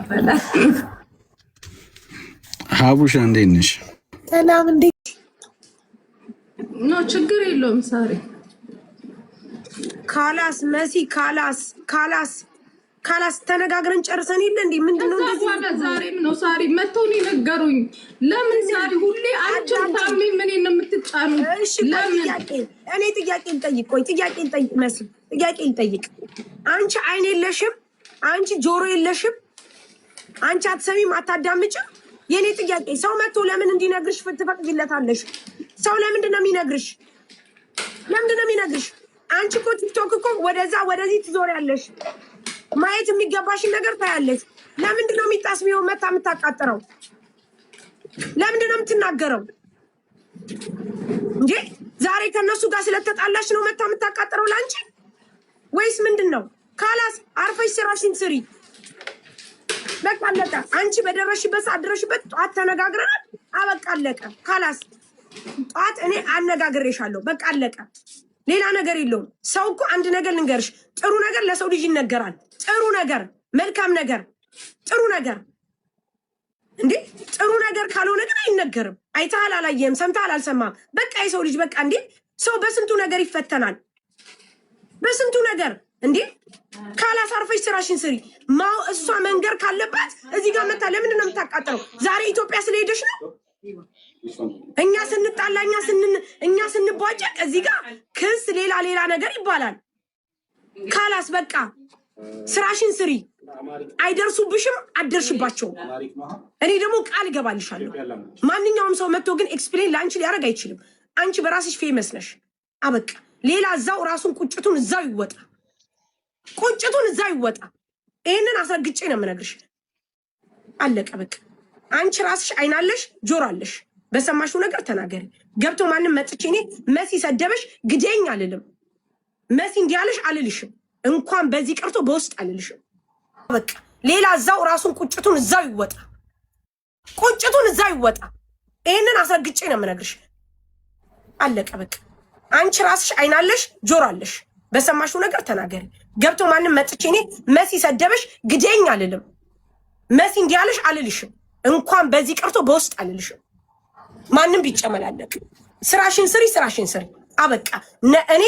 ይቀበላል። ሀቡሽ እንዴት ነሽ? ሰላም እንዴት ነው? ችግር የለውም። ሳሪ ካላስ መሲ ካላስ ተነጋግረን ጨርሰን የለ እንዴ? ምንድነው እንደዚህ? ዛሬም ነው ሳሪ መተው ነው ነገሩኝ። ለምን ሳሪ ሁሌ አንቺ ታሚ ምን ነው የምትጫኑ? እሺ እኔ ጥያቄ ልጠይቅ መሲ ጥያቄ ልጠይቅ። አንቺ አይን የለሽም? አንቺ ጆሮ የለሽም? አንቺ አትሰሚም አታዳምጭም? የኔ ጥያቄ ሰው መጥቶ ለምን እንዲነግርሽ ትፈቅጂለታለሽ? ሰው ለምንድን ነው የሚነግርሽ? አንቺ እኮ ቲክቶክ እኮ ወደዛ ወደዚህ ትዞሪያለሽ። ማየት የሚገባሽን ነገር ታያለሽ። ለምንድን ነው የሚጣስሚው መታ የምታቃጥረው? ለምንድን ነው የምትናገረው እንዴ? ዛሬ ከነሱ ጋር ስለተጣላሽ ነው መታ የምታቃጥረው ላንቺ ወይስ ምንድን ነው? ካላስ አርፈሽ ስራሽን ስሪ። በቃ አለቀ። አንቺ በደረሽበት ሰዓት ድረሽበት። ጧት ተነጋግረናል። አበቃ አለቀ። ካላስ ጧት እኔ አነጋግሬሻለሁ። በቃ አለቀ። ሌላ ነገር የለውም። ሰው እኮ አንድ ነገር ልንገርሽ፣ ጥሩ ነገር ለሰው ልጅ ይነገራል። ጥሩ ነገር፣ መልካም ነገር፣ ጥሩ ነገር እንዴ ጥሩ ነገር ካልሆነ ግን አይነገርም። አይተሃል አላየህም፣ ሰምተሃል አልሰማህም። በቃ የሰው ልጅ በቃ እንዴ ሰው በስንቱ ነገር ይፈተናል። በስንቱ ነገር እንዴ ካላሳርፈሽ ስራሽን ስሪ። ማው እሷ መንገር ካለባት እዚህ ጋር መታ ለምንድን ነው የምታቃጥረው? ዛሬ ኢትዮጵያ ስለሄደሽ ነው። እኛ ስንጣላ እኛ ስንቧጨቅ እዚህ ጋር ክስ ሌላ ነገር ይባላል። ካላስ በቃ ስራሽን ስሪ። አይደርሱብሽም፣ አደርሽባቸው። እኔ ደግሞ ቃል እገባልሻለሁ። ማንኛውም ሰው መጥቶ ግን ኤክስፕሌን ለአንቺ ሊያደርግ አይችልም። አንቺ በራስሽ ፌመስ ነሽ። አበቃ። ሌላ እዛው ራሱን ቁጭቱን እዛው ይወጣ። ይሄንን አስረግጬ ነው የምነግርሽ። አለቀ በቃ። አንቺ ራስሽ አይናለሽ፣ ጆሮ አለሽ። በሰማሽው ነገር ተናገሪ። ገብቶ ማንም መጥቼ እኔ መሲ ሰደበሽ ግዴኝ አልልም። መሲ እንዲያለሽ አልልሽም። እንኳን በዚህ ቀርቶ በውስጥ አልልሽም። በቃ ሌላ እዛው ራሱን ቁጭቱን እዛው ይወጣ። ይሄንን አስረግጬ ነው የምነግርሽ። አለቀ በቃ። አንቺ ራስሽ አይናለሽ፣ ጆሮ አለሽ። በሰማሽው ነገር ተናገሪ። ገብቶ ማንም መጥቼ እኔ መሲ ሰደበሽ ግዴኝ አልልም። መሲ እንዲያለሽ አልልሽም። እንኳን በዚህ ቀርቶ በውስጥ አልልሽም። ማንም ቢጨመላለቅ ስራሽን ስሪ። አበቃ። እኔ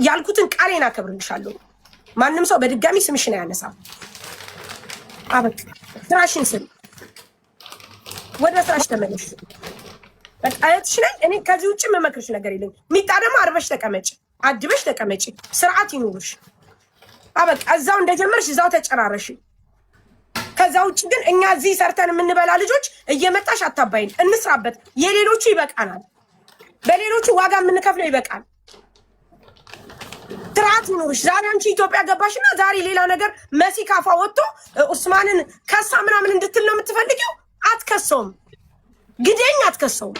ያልኩትን ቃሌን አከብርልሻለሁ። ማንም ሰው በድጋሚ ስምሽን አያነሳም። አበቃ። ስራሽን ስሪ። ወደ ስራሽ ተመለሽ። በቃ እህትሽ ነኝ እኔ። ከዚህ ውጭ መመክርሽ ነገር የለኝ። ሚጣ ደግሞ አርበሽ ተቀመጭ፣ አድበሽ ተቀመጭ። ስርዓት ይኑርሽ። አበቃ። እዛው እንደጀመርሽ እዛው ተጨራረሽ። ከዛ ውጭ ግን እኛ እዚህ ሰርተን የምንበላ ልጆች እየመጣሽ አታባይን። እንስራበት። የሌሎቹ ይበቃናል። በሌሎቹ ዋጋ የምንከፍለው ይበቃል። ስርዓት ይኑርሽ። ዛሬ አንቺ ኢትዮጵያ ገባሽና ዛሬ ሌላ ነገር መሲ ካፋ ወጥቶ ኡስማንን ከሳ ምናምን እንድትል ነው የምትፈልጊው። አትከሰውም። ግዴኝ አትከሰውም።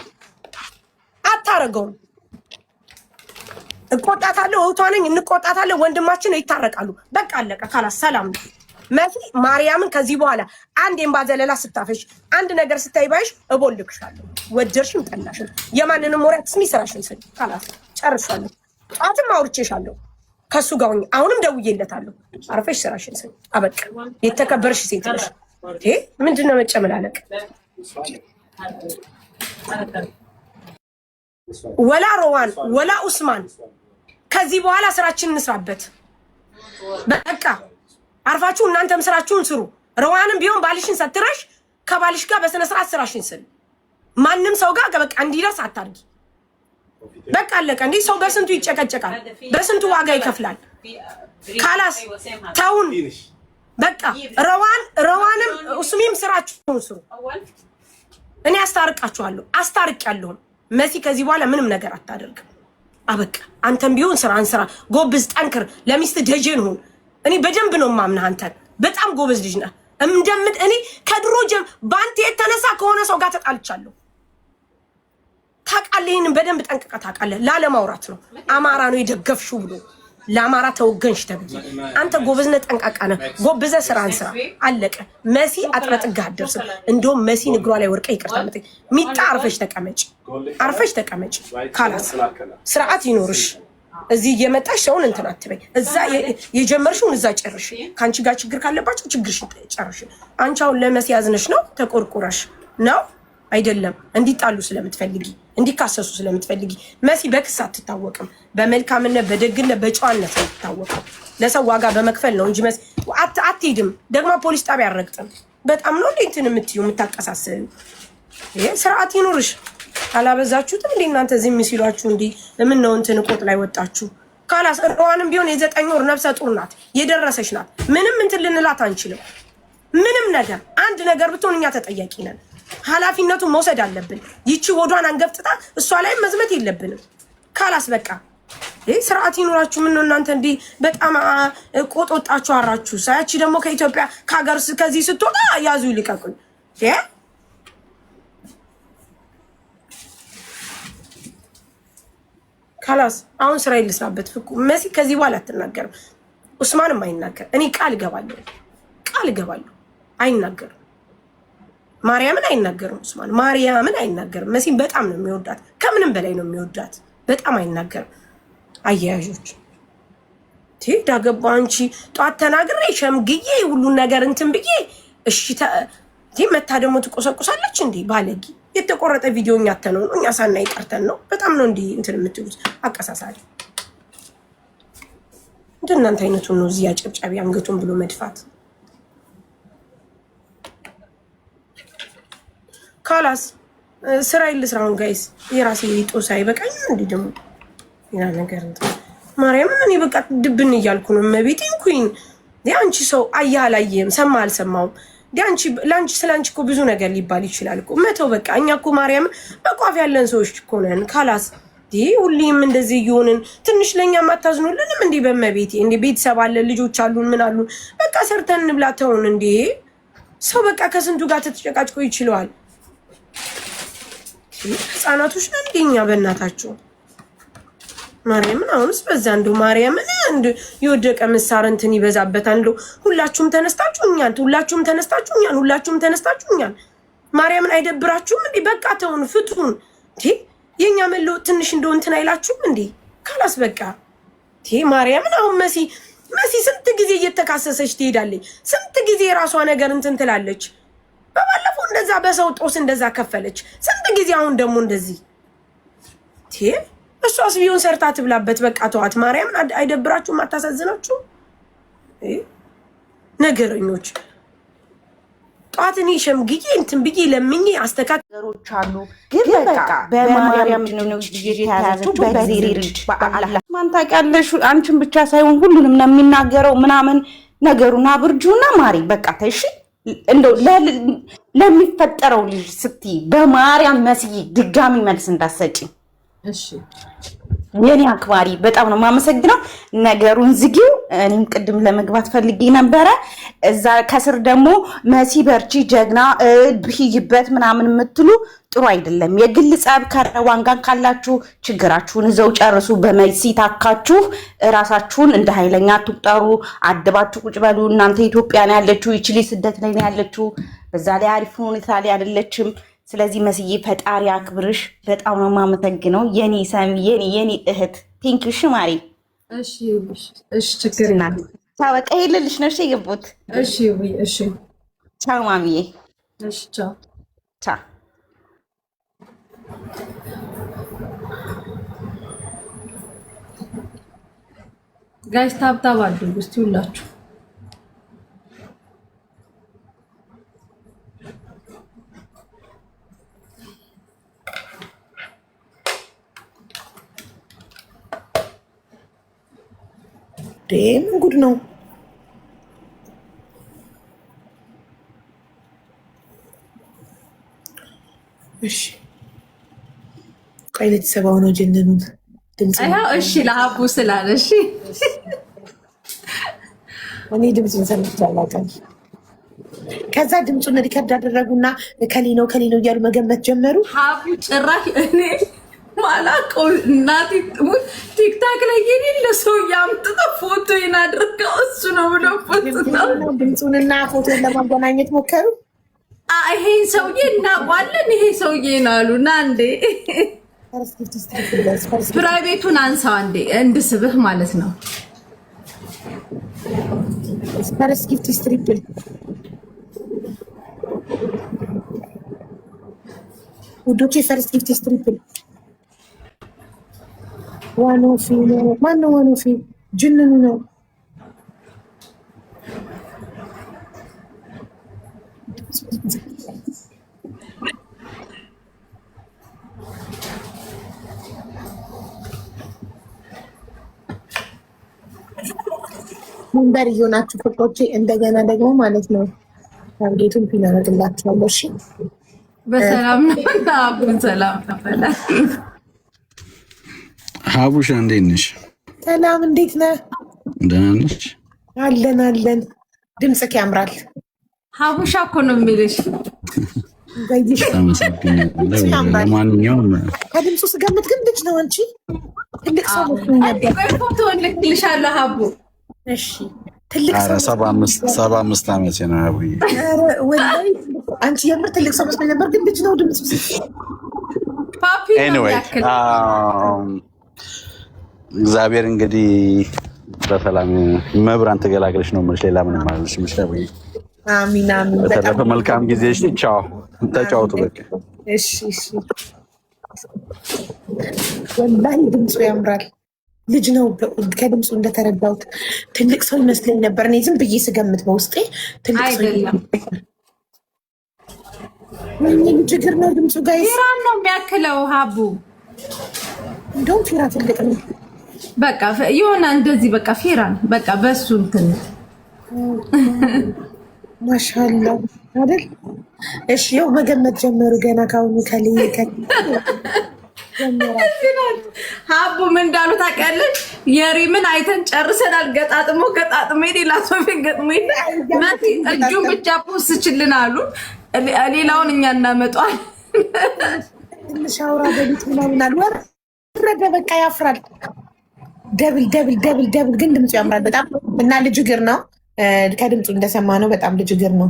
አታረገውም። እቆጣታለሁ። እህቷ ነኝ። እንቆጣታለን። ወንድማችን ይታረቃሉ። በቃ አለቀ። ካላስ ሰላም ነው። መሲ ማርያምን ከዚህ በኋላ አንድ የምባዘለላ ስታፈሽ አንድ ነገር ስታይ ባይሽ እቦልክሻለሁ። ወደርሽም ጠላሽም የማንንም ወሬ አትስሚ። ስራሽን ስሪ። ካላስ ጨርሻለሁ። ጧትም አውርቼሻለሁ ከሱ ጋር ሆኜ አሁንም ደውዬለታለሁ። አርፈሽ ስራሽን ስሪ። አበቃ። የተከበርሽ ሴት ነሽ። ምንድነው መጨመላለቅ? ወላ ሮዋን ወላ ኡስማን ከዚህ በኋላ ስራችንን እንስራበት። በቃ አርፋችሁ እናንተም ስራችሁን ስሩ። ሮዋንም ቢሆን ባልሽን ሰትረሽ ከባልሽ ጋር በስነ ስርዓት ስራሽን ስሪ። ማንም ሰው ጋር በቃ እንዲደርስ አታርጊ። በቃ አለቀ። እንዴ ሰው በስንቱ ይጨቀጨቃል፣ በስንቱ ዋጋ ይከፍላል። ካላስ ተውን በቃ። ሮዋንም ኡስሚም ስራችሁን ስሩ። እኔ አስታርቃችኋለሁ፣ አስታርቂያለሁ። መሲ ከዚህ በኋላ ምንም ነገር አታደርግም። አበቃ። አንተም ቢሆን ስራን ስራ። ጎብዝ፣ ጠንክር፣ ለሚስት ደጀን ሁን። እኔ በደንብ ነው ማምነህ። አንተን በጣም ጎበዝ ልጅ ነህ። እኔ ከድሮ በአንተ የተነሳ ከሆነ ሰው ጋር ተጣልቻለሁ። ታውቃለህ። ይሄንን በደንብ ጠንቅቀህ ታውቃለህ። ላለማውራት ነው። አማራ ነው የደገፍሽው ብሎ ለአማራ ተወገንሽ ተብዬ። አንተ ጎበዝ ነህ፣ ጠንቃቃ ነህ። ጎብዘህ ስራን ስራ። አለቀ። መሲ አጥረጥጋ አትደርስም። እንደውም መሲ ንግሯ ላይ ወርቀ ይቅርታ መጠ ሚጣ አርፈሽ ተቀመጭ። ካላስ ስርዓት ይኖርሽ። እዚህ እየመጣሽ ሰውን እንትን አትበይ። እዛ የጀመርሽውን እዛ ጨርሽ። ከአንቺ ጋር ችግር ካለባቸው ችግርሽን ጨርሽ። አንቺ አሁን ለመሲ ያዝነሽ ነው ተቆርቁረሽ ነው አይደለም። እንዲጣሉ ስለምትፈልጊ እንዲካሰሱ ስለምትፈልጊ መሲ በክስ አትታወቅም። በመልካምነት በደግነት በጨዋነት ነው የምትታወቀው። ለሰው ዋጋ በመክፈል ነው እንጂ መሲ አትሄድም። ደግሞ ፖሊስ ጣቢያ አረግጥም። በጣም ነው እንትን የምትዩ የምታቀሳሰሉ። ይሄ ስርዓት ይኑርሽ። አላበዛችሁትም እንዴ እናንተ? ዝም ሲሏችሁ እንዴ ለምን ነው እንትን ቆጥ ላይ ወጣችሁ? ካላስ ሮዋንም ቢሆን የ9 ወር ነፍሰ ጡር ናት፣ የደረሰች ናት። ምንም እንትን ልንላት አንችልም። ምንም ነገር አንድ ነገር ብትሆን እኛ ተጠያቂ ነን። ኃላፊነቱን መውሰድ አለብን። ይቺ ሆዷን አንገፍጥታ እሷ ላይ መዝመት የለብንም። ካላስ በቃ ስርዓት ይኑራችሁ። ምን ነው እናንተ እንዴ በጣም ቆጥ ወጣችሁ አራችሁ። ሳያቺ ደግሞ ከኢትዮጵያ ከሀገር ከዚህ ስትወጣ ያዙ ይልቀቁኝ። ካላስ አሁን ስራ ይልስራበት ፍቁ። መሲ ከዚህ በኋላ አትናገርም። ኡስማንም አይናገር። እኔ ቃል እገባለሁ አይናገርም። ማርያምን አይናገርም። ኡስማን ማርያምን አይናገርም። መሲን በጣም ነው የሚወዳት፣ ከምንም በላይ ነው የሚወዳት። በጣም አይናገርም። አያያዦች ዳገባ አንቺ ጧት ተናግሬ ሸምግዬ ሁሉን ነገር እንትን ብዬ እሺ መታ ደግሞ ትቆሰቁሳለች እንዴ ባለጊ። የተቆረጠ ቪዲዮ እኛ ተነው ነው እኛ ሳናይ ቀርተን ነው። በጣም ነው እንዴ እንትን የምትሉት አቀሳሳሪ። እንደናንተ አይነቱ ነው እዚህ አጨብጫቢ አንገቱን ብሎ መድፋት። ካላስ ስራ ይልስራውን ጋይስ የራሴ ጦስ አይበቃኝ እንዴ ደግሞ ያ ነገር እንትን ማርያምን እኔ በቃ ድብን እያልኩ ነው። መቤቴን ኩኝ አንቺ ሰው አያ አላየም ሰማ አልሰማውም። ዳንቺ ላንቺ ስላንቺ እኮ ብዙ ነገር ሊባል ይችላል እኮ መተው በቃ። እኛ እኮ ማርያም በቋፍ ያለን ሰዎች እኮ ነን። ካላስ ሁሌም እንደዚህ እየሆንን ትንሽ ለኛ ማታዝኑልንም እንዴ? በመቤቴ እንዴ ቤተሰብ አለ ልጆች አሉን ምን አሉን። በቃ ሰርተን እንብላ ተውን እንዴ። ሰው በቃ ከስንቱ ጋር ተጨቃጭቆ ይችላል። ህፃናቶች ነን እንደኛ በእናታቸው ማርያምን። አሁንስ በዛ እንደው ማርያምን እንደ የወደቀ መሳር እንትን ይበዛበታል። እንደው ሁላችሁም ተነስታችሁ እኛን ማርያምን አይደብራችሁም እንዴ? በቃ ተውን ፍቱን እንዴ። የኛ መለው ትንሽ እንደው እንትን አይላችሁም እንዴ? ካላስ በቃ ማርያምን። አሁን መሲ ስንት ጊዜ እየተካሰሰች ትሄዳለች። ስንት ጊዜ የራሷ ነገር እንትን ትላለች። በባለፈው እንደዛ በሰው ጦስ እንደዛ ከፈለች ስንት ጊዜ። አሁን ደግሞ እንደዚህ እሷስ ቢሆን ሰርታ ትብላበት። በቃ ተዋት ማርያምን። አይደብራችሁም? አታሳዝናችሁ? ነገረኞች ጧት እኔ ሸምግዬ እንትን ብዬ ለምኜ አስተካከሮች አሉ። ግን በቃ በማርያም ነው የተያዘችው። በእግዚአብሔር ልጅ በአላህ ማን ታውቂያለሽ? አንቺን ብቻ ሳይሆን ሁሉንም ነው የሚናገረው ምናምን ነገሩና ብርጁና ማሪ በቃ ተይሽ። እንደው ለሚፈጠረው ልጅ ስትይ በማርያም መስዬ ድጋሚ መልስ እንዳሰጪ እሺ። የኔ አክባሪ በጣም ነው የማመሰግነው። ነገሩን ዝጊው። እኔም ቅድም ለመግባት ፈልጌ ነበረ። እዛ ከስር ደግሞ መሲ በርቺ ጀግና ብሂይበት ምናምን የምትሉ ጥሩ አይደለም። የግል ጸብ ከረዋን ጋር ካላችሁ ችግራችሁን እዛው ጨርሱ። በመሲ ታካችሁ ራሳችሁን እንደ ኃይለኛ አትቁጠሩ። አድባችሁ ቁጭ በሉ። እናንተ ኢትዮጵያ ነው ያለችው፣ ይችሊ ስደት ላይ ነው ያለችው። በዛ ላይ አሪፍ ሁኔታ ላይ አይደለችም። ስለዚህ መስዬ ፈጣሪ አክብርሽ። በጣም ነው የማመሰግነው የኔ ሰሚ የኔ እህት ቴንኪው። እሺ ማሪ። እሺ ችግር የለም። ቻው በቃ ይልልሽ ነው። እሺ ይገቡት። እሺ ቻው ማሚዬ። እሺ ቻው። ጋይስ ታብታብ አድርጉ እስቲ ሁላችሁ። ምን ጉድ ነው? እሺ ቆይ ቤተሰባው ነው ጀነኑት ድምጽ አይው እሺ ለአቡ ስላለ እሺ እኔ ድምጽ ሰምቻለሁ። ከዛ ድምጹን ሪከርድ አደረጉና ከሌ ነው እያሉ መገመት ጀመሩ። አቡ ጭራሽ እኔ ማላውቀው እናቴ ትሙት ቲክታክ ላይ የሌለ ሰው ያምጥተው ፎቶዬን አድርገው እሱ ነው ብሎ ፎቶ ድምፁንና ፎቶን ለማገናኘት ሞከሩ። ይሄን ሰውዬ እናውቀዋለን ይሄ ሰውዬ ነው አሉና እንዴ ፕራይቬቱን አንሳው አንዴ እንድስብህ ማለት ነው። ፈርስት ጊፍት ስትሪፕል ውዶቼ፣ ፈርስት ጊፍት ስትሪፕል ዋኖፊ ነው። ማነው ዋኖፊ? ጅንኑ ነው። ሙንበር እየሆናችሁ ፍቅሮቼ፣ እንደገና ደግሞ ማለት ነው ታርጌቱን ፒን አደርግላችኋለሁ። እሺ በሰላም ነው። ሰላም ተፈላ። ሀቡሻ እንዴት ነሽ? ሰላም፣ እንዴት ነህ? ደህና ነሽ? አለን አለን። ድምፅክ ያምራል። ሀቡሻ እኮ ነው የሚልሽ። ለማንኛውም ከድምፁ ስገምት ግን ልጅ ነው። አንቺ ትልቅ ሰው ፎቶ ልክልሻለሁ ሀቡ። እሺ ትልቅ ሰው 75 ዓመት ነው አቡዬ። ወላሂ አንቺ የምር ትልቅ ሰው መስሎኝ ነበር፣ ግን ልጅ ነው ድምፁ። ፓፒ ነው ያክል። እግዚአብሔር እንግዲህ በሰላም መብራን ተገላግለሽ ነው የምልሽ። ሌላ ምንም አልልሽም። እሺ አቡዬ። አሚን አሚን። በተረፈ መልካም ጊዜ። እሺ ቻው። ተጫወቱ በቃ። እሺ እሺ። ወላሂ ድምፁ ያምራል። ልጅ ነው ከድምፁ እንደተረዳሁት። ትልቅ ሰው ይመስለኝ ነበር እኔ ዝም ብዬ ስገምት በውስጤ ትልቅ ሰው አይደለም። ችግር ነው ድምፁ። ጋር ፊራን ነው የሚያክለው ሀቡ። እንደውም ፊራ ትልቅ ነው። በቃ የሆነ እንደዚህ በቃ ፊራን በቃ በሱ እንትን ማሻአላ አይደል? እሺ ያው መገመት ጀመሩ ገና ካሁኑ ሀቡ ምን እንዳሉ ታውቂያለሽ? የሪምን አይተን ጨርሰናል። ገጣጥሞ ሌላ ሰው ገጥሞ መቲ እጁን ብቻ ፖስችልን አሉ። ሌላውን እኛ እናመጣዋል። ትንሽ አውራ በቢት ምናምን አሉ። ወረደ በቃ ያፍራል። ደብል ደብል ደብል ደብል ግን ድምፁ ያምራል በጣም እና ልጅ እግር ነው። ከድምፁ እንደሰማ ነው በጣም ልጅ እግር ነው።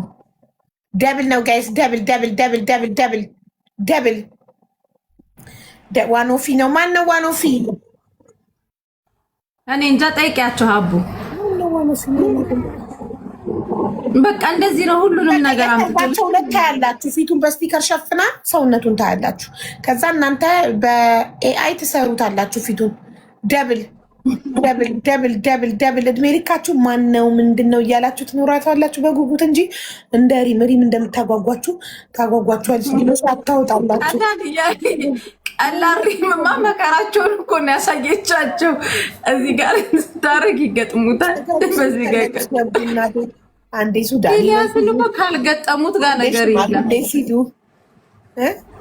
ደብል ነው ጋይስ። ደብል ደብል ደብል ደብል ደብል ደብል ዋኖፊ ነው። ማን ነው ዋኖፊ? እኔ እንጃ ጠይቂያቸው ሀቡ። በቃ እንደዚህ ነው ሁሉንም ነገር አምጥቶ ሁለት ታያላችሁ። ፊቱን በስቲከር ሸፍና ሰውነቱን ታያላችሁ። ከዛ እናንተ በኤአይ ትሰሩታላችሁ ፊቱን። ደብል ደብል ደብል ደብል ደብል እድሜ ልካችሁ ማን ነው ምንድን ነው እያላችሁ ትኖራታላችሁ በጉጉት እንጂ እንደ ሪም እንደምታጓጓችሁ ታጓጓችኋለች። አታወጣላችሁ። ቀላል ሪምማ መከራቸውን እኮ ነው ያሳየቻቸው። እዚህ ጋር ስታረግ ይገጥሙታል። በዚህ ጋር አንዴ ሱዳን ኤልያስን እኮ ካልገጠሙት ጋር ነገር የለም።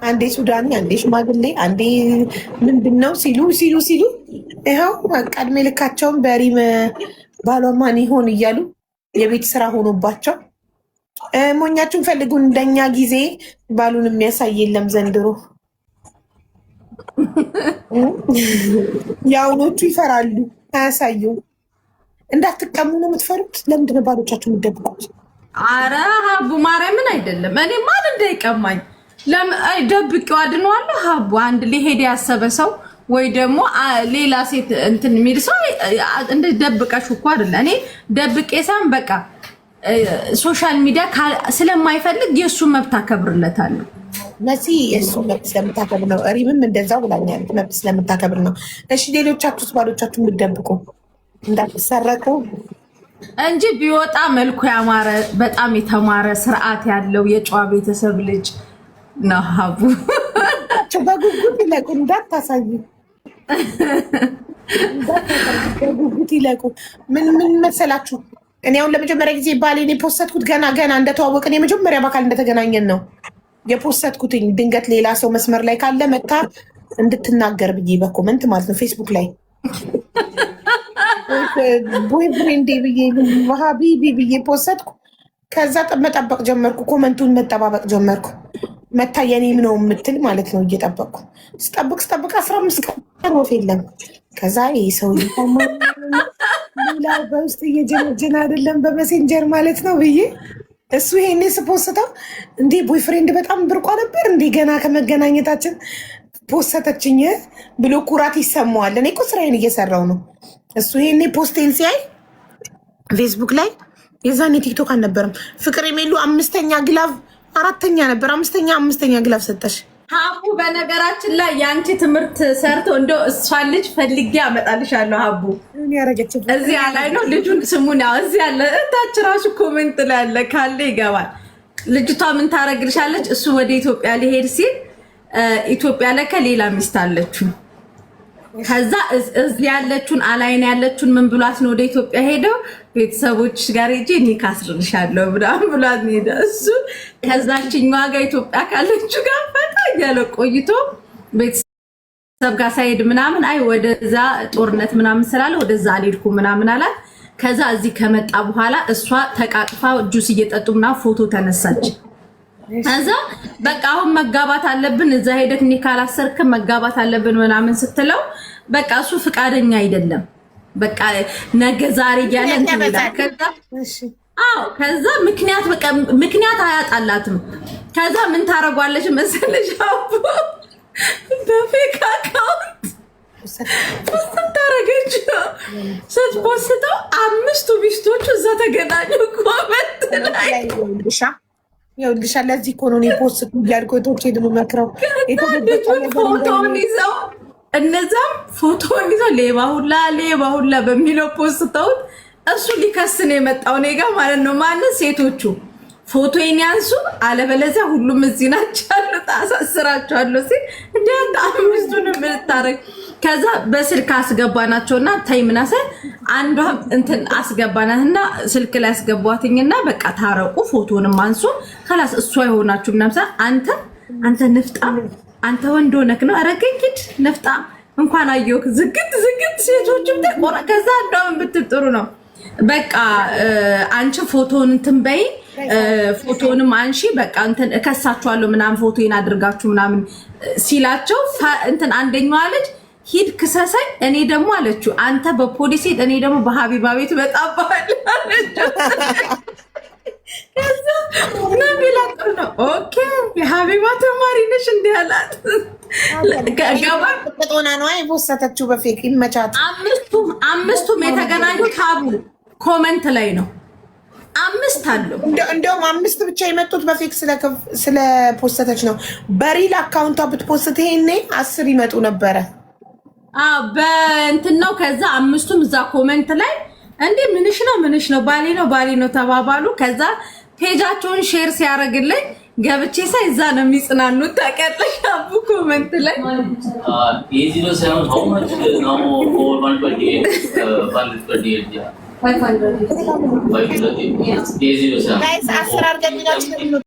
አንዴ ሱዳኒ፣ አንዴ ሽማግሌ፣ አንዴ ምንድን ነው ሲሉ ይኸው ቀድሜ ልካቸውን በሪም ባሏ ማን ይሆን እያሉ የቤት ስራ ሆኖባቸው ሞኛችሁን ፈልጉ። እንደኛ ጊዜ ባሉን የሚያሳይ የለም ዘንድሮ። የአሁኖቹ ይፈራሉ፣ አያሳዩም። እንዳትቀሙ ነው የምትፈሩት። ለምንድን ነው ባሎቻችሁ የምትደብቁት? አረ ሀቡ ማርያምን አይደለም። እኔ ማን እንዳይቀማኝ ደብቄው አድነዋለሁ። ሀቡ አንድ ሊሄድ ያሰበ ሰው ወይ ደግሞ ሌላ ሴት እንትን የሚል ሰው እንደ ደብቀሽ እኮ አይደለ። እኔ ደብቄ ሳይሆን በቃ ሶሻል ሚዲያ ስለማይፈልግ የእሱ መብት አከብርለታለሁ። መሲ የእሱ መብት ስለምታከብር ነው። ሪምም እንደዛው ብላኛለች፣ መብት ስለምታከብር ነው። እሺ ሌሎቻችሁ ባሎቻችሁ የምትደብቁ እንዳትሰረቁ እንጂ ቢወጣ መልኩ ያማረ በጣም የተማረ ስርዓት ያለው የጨዋ ቤተሰብ ልጅ ነው ሀቡ። በጉጉት ይለቁ፣ እንዳታሳዩ። በጉጉት ይለቁ። ምን መሰላችሁ? እኔ አሁን ለመጀመሪያ ጊዜ ባሌን የፖስተትኩት ገና እንደተዋወቅን የመጀመሪያ በአካል እንደተገናኘን ነው የፖስተትኩትኝ። ድንገት ሌላ ሰው መስመር ላይ ካለ መታ እንድትናገር ብዬ በኮመንት ማለት ነው ፌስቡክ ላይ ቦይፍሬንዴ ብዬ ሀቢቢ ብዬ ፖስተትኩ። ከዛ መጠበቅ ጀመርኩ፣ ኮመንቱን መጠባበቅ ጀመርኩ። መታ የኔም ነው የምትል ማለት ነው። እየጠበቅኩ ስጠብቅ 15 ቀን ወፍ የለም። ከዛ ይህ ሰው ሌላ በውስጥ እየጀነጀን አይደለም በመሴንጀር ማለት ነው ብዬ እሱ ይሄኔ ስፖስተው እንዴ ቦይፍሬንድ በጣም ብርቋ ነበር እንዴ ገና ከመገናኘታችን ፖስተችኝ ብሎ ኩራት ይሰማዋል። እኔ እኮ ስራዬን እየሰራው ነው። እሱ ይሄኔ ፖስቴን ሲያይ ፌስቡክ ላይ የዛኔ ቲክቶክ አልነበረም። ፍቅር የሚሉ 5ኛ ግላቭ 4ኛ ነበር። 5ኛ ግላቭ ሰጠሽ ሀቡ። በነገራችን ላይ የአንቺ ትምህርት ሰርቶ እንደው እሷን ልጅ ፈልጌ አመጣልሻለሁ። ሀቡ እዚያ ላይ ነው ልጁን ስሙን ያው እዚህ ያለ እታች ራሱ ኮሜንት ላይ ያለ ካለ ይገባል። ልጅቷ ምን ታረግልሻለች? እሱ ወደ ኢትዮጵያ ሊሄድ ሲል ኢትዮጵያ ላይ ከሌላ ሚስት አለችው። ከዛ እዚህ ያለችውን አላይን ያለችውን ምን ብሏት ነው ወደ ኢትዮጵያ ሄደው ቤተሰቦች ጋር ሄጄ ኒካ አስርልሻለሁ ብሏት ሄደ እሱ። ከዛችኛዋ ጋር ኢትዮጵያ ካለችው ጋር ፈታ እያለ ቆይቶ ቤተሰብ ጋር ሳይሄድ ምናምን አይ ወደዛ ጦርነት ምናምን ስላለ ወደዛ አልሄድኩም ምናምን አላት። ከዛ እዚህ ከመጣ በኋላ እሷ ተቃቅፋ ጁስ እየጠጡ ምናምን ፎቶ ተነሳች። ከዛ በቃ አሁን መጋባት አለብን እዛ ሄደክ ኒካ አላሰርክም መጋባት አለብን ምናምን ስትለው በቃ እሱ ፍቃደኛ አይደለም። በቃ ነገ ዛሬ እያለ እንትን ይላል። ከዛ ምክንያት በቃ ምክንያት አያጣላትም። ከዛ ምን ታረጓለች መሰለሽ አቡ በፌክ አካውንት ፖስት ታረገች። ስትፖስተው 5 ሚስቶቹ እዛ ተገናኙ ኮመንት ላይ ይኸውልሽ ለዚህ እኮ ነው እኔ ፖስት እያልኩ ደግሞ መክረው ፎቶውን ይዘው እነዛም ፎቶውን ይዘው ሌባ ሁላ በሚለው ፖስተውት እሱ ሊከስ ነው የመጣው እኔ ጋር ማለት ነው። ማለት ሴቶቹ ፎቶዬን ያንሱ አለበለዚያ ሁሉም እዚህ ናቸው አሉት አሳስራቸዋለሁ ሲል እንደ አንተ 5ቱን ምን ታረግ። ከዛ በስልክ አስገባናቸውና ታይምናሰ አንዷ እንትን አስገባናትና ስልክ ላይ አስገቧትኝና በቃ ታረቁ ፎቶንም አንሱ خلاص እሷ ይሆናችሁ ምናምን አንተ ንፍጣ አንተ ወንድ ሆነክ ነው አረገኝ ሂድ ንፍጣ እንኳን አየሁክ ዝግት ሴቶችም ተቆራ። ከዛ አንዷም ብትጥሩ ነው በቃ አንቺ ፎቶን እንትን በይ ፎቶንም አንሺ በቃ እንትን እከሳችኋለሁ ምናምን ፎቶዬን አድርጋችሁ ምናምን ሲላቸው እንትን አንደኛዋ ልጅ ሂድ ክሰሰኝ እኔ ደግሞ አለችው አንተ በፖሊስ ሂድ እኔ ደግሞ በሀቢባ ቤት በጣባል አለችው። ከዛ ነቢላ ነው ኦኬ የሀቢባ ተማሪ ነሽ እንዴ አላት። ገባና ነው አይቦሰተችው በፌክ ይመቻት። አምስቱም የተገናኙት ሀቡ ኮመንት ላይ ነው። 5 አለው እንደውም 5 ብቻ የመጡት በፌክ ስለ ፖስተተች ነው። በሪል አካውንቷ ብትፖስት ይሄኔ 10 ይመጡ ነበረ። በእንትን ነው። ከዛ 5ቱም እዛ ኮመንት ላይ እንዴ ምንሽ ነው ባሌ ነው ተባባሉ። ከዛ ፔጃቸውን ሼር ሲያደርግልኝ ገብቼ ሳይ እዛ ነው የሚጽናኑት። ታውቂያለሽ አቡ ኮመንት ላይ easy to say how much now over 128 500 easy to say ጋይስ 10 አርገን ነው